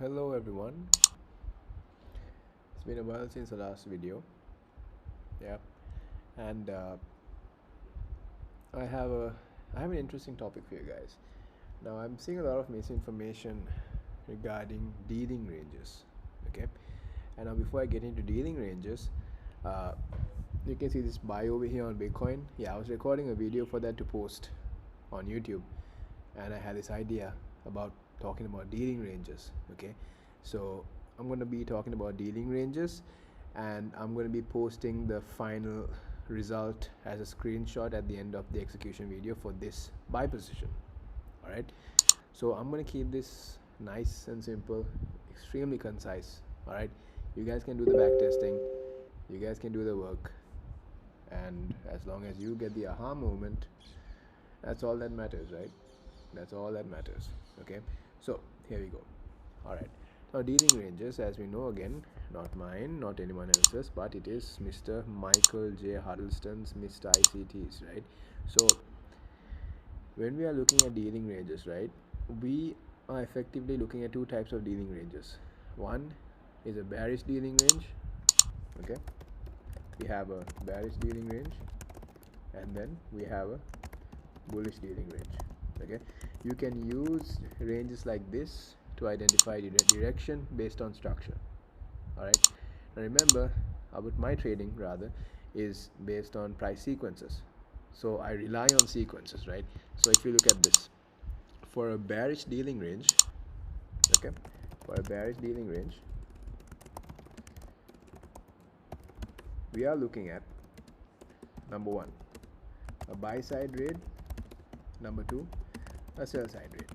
Hello everyone, it's been a while since the last video. Yeah, and I have an interesting topic for you guys. Now I'm seeing a lot of misinformation regarding dealing ranges. Okay, and now before I get into dealing ranges, uh, you can see this buy over here on Bitcoin. Yeah, I was recording a video for that to post on YouTube, and I had this idea about talking about dealing ranges. Okay, so I'm going to be talking about dealing ranges, and I'm going to be posting the final result as a screenshot at the end of the execution video for this buy position. All right, so I'm going to keep this nice and simple, extremely concise. All right, you guys can do the back testing, you guys can do the work, and as long as you get the aha moment, that's all that matters, right? That's all that matters. Okay, so here we go. All right, now dealing ranges, as we know, again, not mine, not anyone else's, but it is Mr. Michael J. Huddleston's Mr. ICT's, right? So when we are looking at dealing ranges, right, we are effectively looking at two types of dealing ranges. One is a bearish dealing range. Okay, we have a bearish dealing range, and then we have a bullish dealing range. Okay, you can use ranges like this to identify the direction based on structure. All right, now remember about my trading rather is based on price sequences, so I rely on sequences, right? So if you look at this, for a bearish dealing range, okay, for a bearish dealing range, we are looking at number one, a buy side rate, number two, a sell side rate.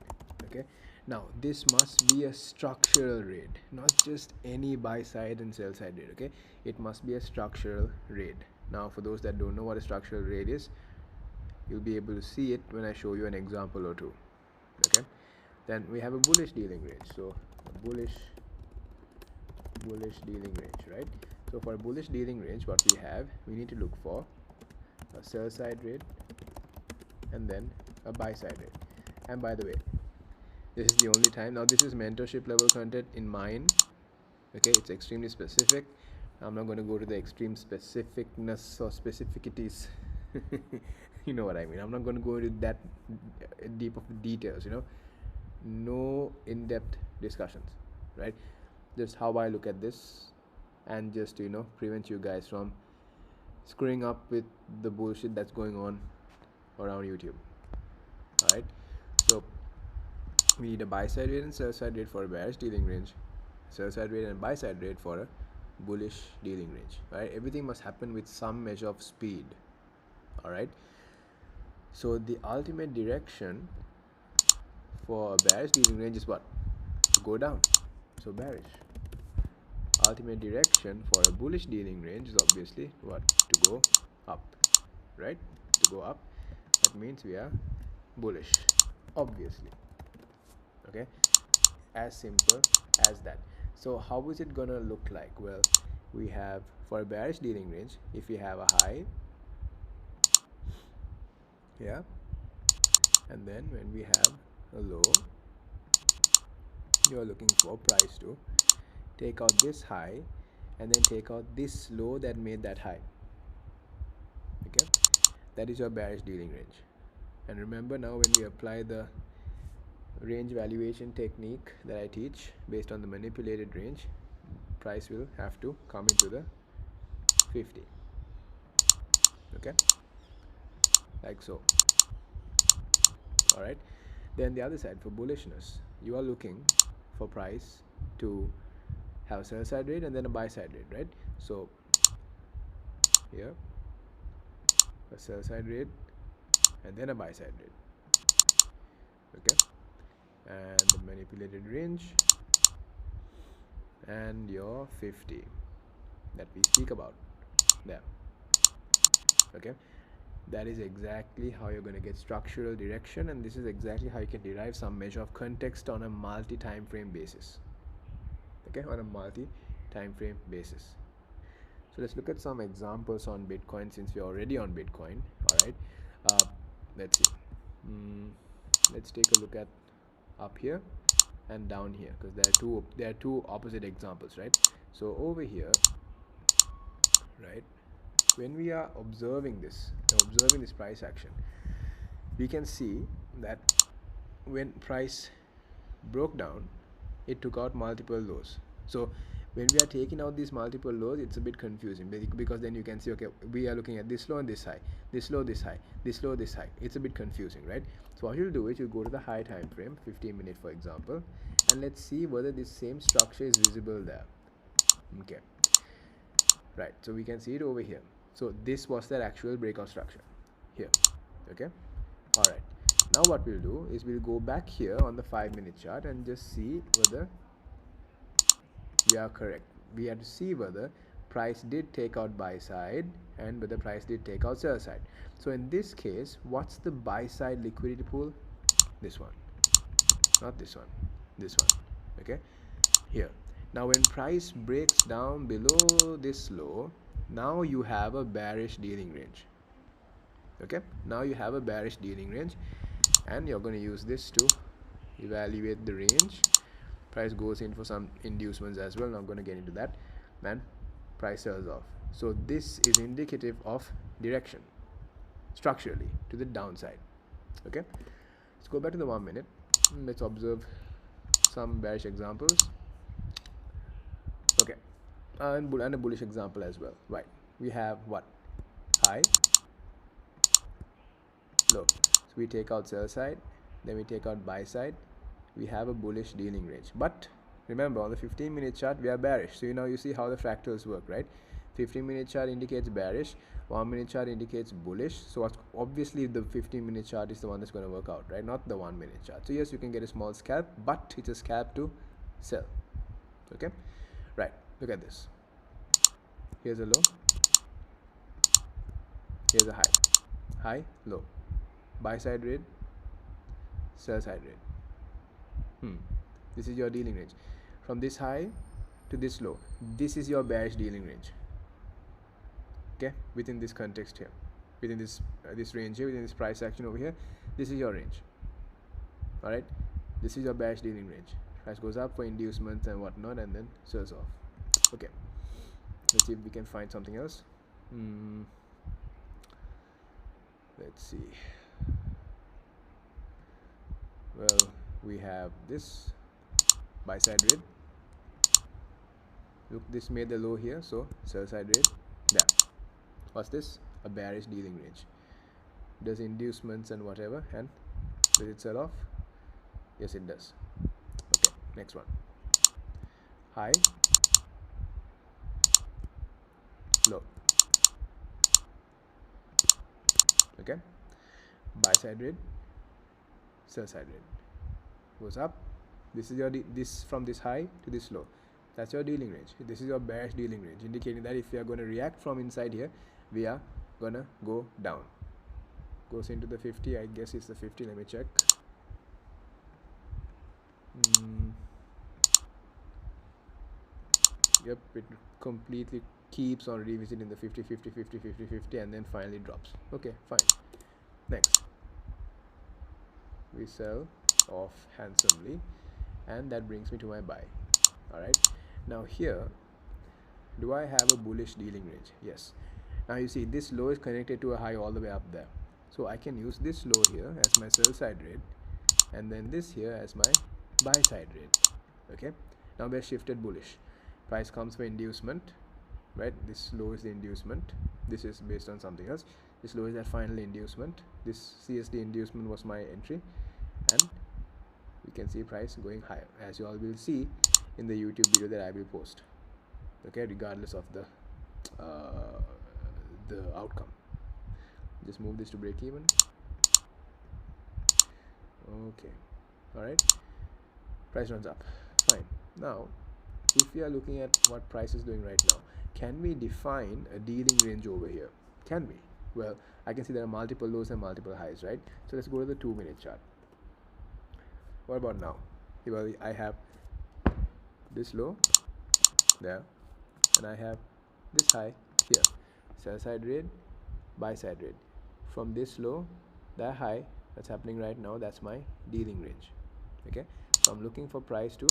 Okay, now this must be a structural rate, not just any buy side and sell side rate. Okay, it must be a structural rate. Now for those that don't know what a structural rate is, you'll be able to see it when I show you an example or two. Okay, then we have a bullish dealing range. So a bullish dealing range, right? So for a bullish dealing range, what we need to look for a sell side rate and then a buy side rate. And by the way, this is the only time, now this is mentorship level content in mine. Okay, it's extremely specific. I'm not going to go to the extreme specificness or specificities. You know what I mean. I'm not going to go into that deep of the details, no in-depth discussions, right? Just how I look at this, and just to prevent you guys from screwing up with the bullshit that's going on around YouTube. All right, so we need a buy side rate and sell side rate for a bearish dealing range, sell side rate and buy side rate for a bullish dealing range. Right, everything must happen with some measure of speed. All right, so the ultimate direction for a bearish dealing range is what? To go down. So bearish. Ultimate direction for a bullish dealing range is obviously what? To go up. Right, to go up. That means we are bullish, obviously. Okay, as simple as that. So how is it gonna look like? Well, we have, for a bearish dealing range, if we have a high, yeah, and then when we have a low, you are looking for price to take out this high and then take out this low that made that high. Okay, that is your bearish dealing range. And remember, now when we apply the range valuation technique that I teach based on the manipulated range, price will have to come into the 50. Okay, like so. All right, then the other side, for bullishness, you are looking for price to have a sell side rate and then a buy side rate, right? So here, a sell side rate and then a buy side rate. Okay, and the manipulated range and your 50 that we speak about there. Okay, that is exactly how you're going to get structural direction, and this is exactly how you can derive some measure of context on a multi-time frame basis. Okay, on a multi-time frame basis. So let's look at some examples on Bitcoin, since we're already on Bitcoin. All right, let's see. Let's take a look at up here. and down here, because there are two opposite examples, right? So over here, right, when we are observing this price action, we can see that when price broke down, it took out multiple lows. So when we are taking out these multiple lows, it's a bit confusing, because then you can see, okay, we are looking at this low and this high, this low, this high, this low, this high. It's a bit confusing, right? So what you'll do is you go to the high time frame, 15 minute for example, and let's see whether this same structure is visible there. Okay, right, so we can see it over here. So this was their actual breakout structure here. Okay, all right, now what we'll do is we'll go back here on the 5-minute chart and just see whether we are correct. We have to see whether price did take out buy side and whether price did take out sell side. So in this case, what's the buy side liquidity pool? This one, not this one, this one. Okay, here. Now when price breaks down below this low, now you have a bearish dealing range. Okay, now you have a bearish dealing range, and you're going to use this to evaluate the range. Price goes in for some inducements as well, not going to get into that, and price sells off. So this is indicative of direction structurally to the downside. Okay, let's go back to the 1 minute. Let's observe some bearish examples. Okay, and a bullish example as well. Right, we have what? High, low. So we take out sell side, then we take out buy side. We have a bullish dealing range, but remember on the 15-minute chart we are bearish. So you see how the fractals work, right? 15-minute chart indicates bearish, 1-minute chart indicates bullish. So obviously the 15-minute chart is the one that's going to work out, right? Not the 1-minute chart. So yes, you can get a small scalp, but it's a scalp to sell. Okay, right, look at this. Here's a low, here's a high, low, buy side rate, sell side rate. This is your dealing range. From this high to this low, this is your bearish dealing range. Okay, within this context here, within this range here, within this price action over here, this is your range. All right, this is your bearish dealing range. Price goes up for inducements and whatnot, and then sells off. Okay, let's see if we can find something else. Let's see. Well, we have this buy side rate. Look, this made the low here, so sell side rate there. What's this? A bearish dealing range. Does inducements and whatever, and does it sell off? Yes, it does. Okay, next one. High, low. Okay, buy side rate, sell side rate. Goes up. This is your this from this high to this low. That's your dealing range. This is your bearish dealing range, indicating that if we are going to react from inside here, we are gonna go down. Goes into the 50. I guess it's the 50. Let me check. Yep, it completely keeps on revisiting the 50, 50, 50, 50, 50, and then finally drops. Okay, fine. Next, we sell off handsomely, and that brings me to my buy. All right, now here, do I have a bullish dealing range? Yes. Now you see this low is connected to a high all the way up there, so I can use this low here as my sell side rate, and then this here as my buy side rate. Okay, now we're shifted bullish. Price comes for inducement, right? This low is the inducement. This is based on something else. This low is that final inducement. This CSD inducement was my entry, and we can see price going higher, as you all will see in the YouTube video that I will post. Okay, regardless of the outcome. Just move this to break even. Okay, all right. Price runs up. Fine. Now, if we are looking at what price is doing right now, can we define a dealing range over here? Can we? Well, I can see there are multiple lows and multiple highs, right? So let's go to the 2-minute chart. What about now? Well, I have this low there, and I have this high here. Sell side rate, buy side rate. From this low, that high that's happening right now, that's my dealing range. Okay, So I'm looking for price to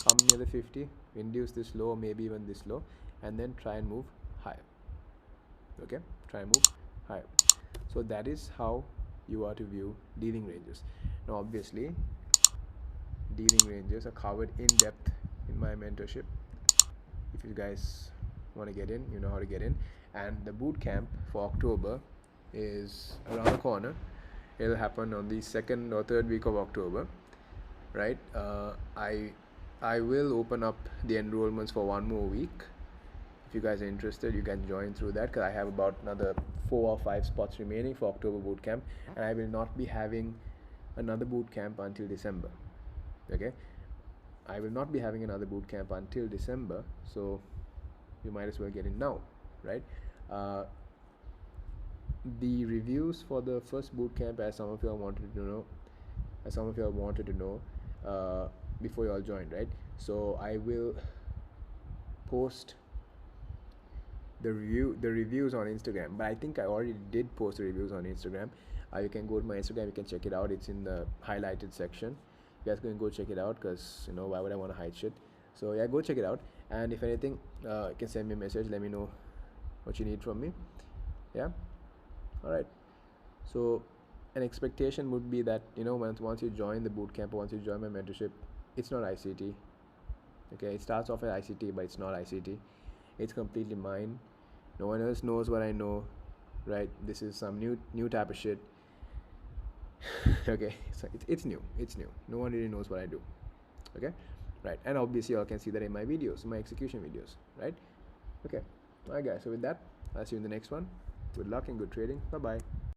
come near the 50, induce this low, maybe even this low, and then try and move higher. Okay, try and move higher. So that is how you are to view dealing ranges. Now obviously dealing ranges are covered in depth in my mentorship. If you guys want to get in, you know how to get in. And the boot camp for October is around the corner. It'll happen on the 2nd or 3rd week of October, right? I will open up the enrollments for 1 more week. If you guys are interested, you can join through that, because I have about another 4 or 5 spots remaining for October boot camp, and I will not be having another boot camp until December. Okay, I will not be having another boot camp until December, so you might as well get in now, right? The reviews for the first boot camp, as some of you all wanted to know, before you all joined, right? So I will post the reviews on Instagram, but I think I already did post the reviews on Instagram. You can go to my Instagram, you can check it out. It's in the highlighted section. You guys can go check it out, because you know, why would I want to hide shit? So yeah, go check it out, and if anything, you can send me a message, let me know what you need from me. Yeah, all right. So an expectation would be that, you know, once you join the bootcamp, once you join my mentorship, it's not ICT. Okay, it starts off as ICT, but it's not ICT. It's completely mine. No one else knows what I know, right? This is some new type of shit. Okay, so it's new. No one really knows what I do. Okay, right? And obviously you all can see that in my videos, my execution videos, right? Okay, all right guys, so with that, I'll see you in the next one. Good luck and good trading. Bye bye.